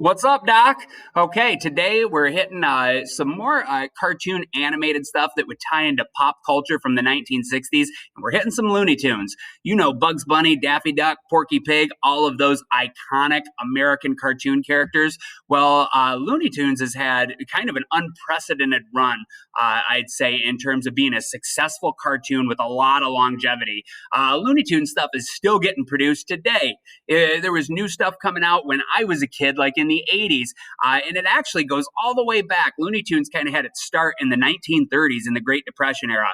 What's up, Doc? Okay, today we're hitting some more cartoon animated stuff that would tie into pop culture from the 1960s, and we're hitting some Looney Tunes. You know, Bugs Bunny, Daffy Duck, Porky Pig, all of those iconic American cartoon characters. Well, Looney Tunes has had kind of an unprecedented run, I'd say, in terms of being a successful cartoon with a lot of longevity. Looney Tunes stuff is still getting produced today. There was new stuff coming out when I was a kid, like in the 80s, and it actually goes all the way back. Looney Tunes kind of had its start in the 1930s in the Great Depression era.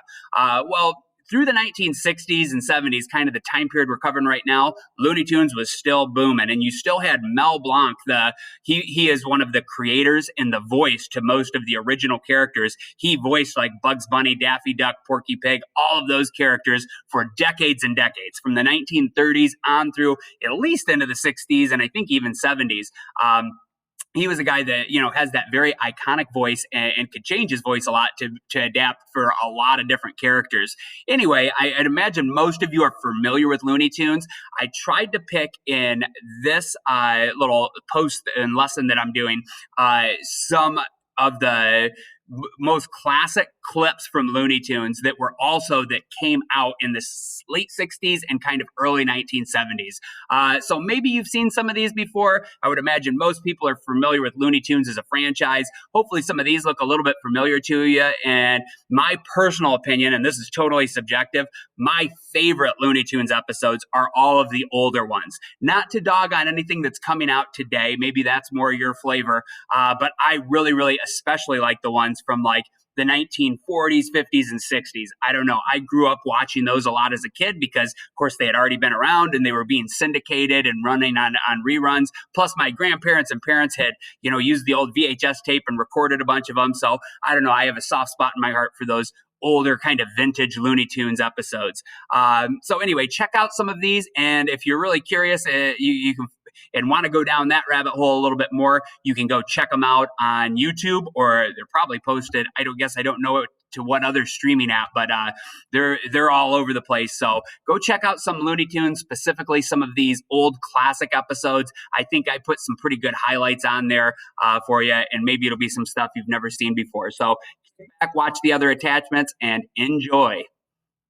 Through the 1960s and 70s, kind of the time period we're covering right now, Looney Tunes was still booming, and you still had Mel Blanc. He is one of the creators and the voice to most of the original characters. He voiced like Bugs Bunny, Daffy Duck, Porky Pig, all of those characters for decades and decades, from the 1930s on through at least into the 60s and I think even 70s. He was a guy that has that very iconic voice and could change his voice a lot to adapt for a lot of different characters. Anyway, I'd imagine most of you are familiar with Looney Tunes. I tried to pick in this little post and lesson that I'm doing some of the most classic clips from Looney Tunes that came out in the late 60s and kind of early 1970s. So maybe you've seen some of these before. I would imagine most people are familiar with Looney Tunes as a franchise. Hopefully some of these look a little bit familiar to you. And my personal opinion, and this is totally subjective, my favorite Looney Tunes episodes are all of the older ones. Not to dog on anything that's coming out today. Maybe that's more your flavor. But I really, really especially like the ones from like the 1940s, 50s, and 60s. I don't know. I grew up watching those a lot as a kid because, of course, they had already been around and they were being syndicated and running on reruns. Plus, my grandparents and parents had, used the old VHS tape and recorded a bunch of them. So I don't know. I have a soft spot in my heart for those older kind of vintage Looney Tunes episodes. So anyway, check out some of these. And if you're really curious, you can and want to go down that rabbit hole a little bit more, you can go check them out on YouTube, or they're probably posted. I don't know to what other streaming app, but they're all over the place. So go check out some Looney Tunes, specifically some of these old classic episodes. I think I put some pretty good highlights on there for you, and maybe it'll be some stuff you've never seen before. So sit back, watch the other attachments, and enjoy.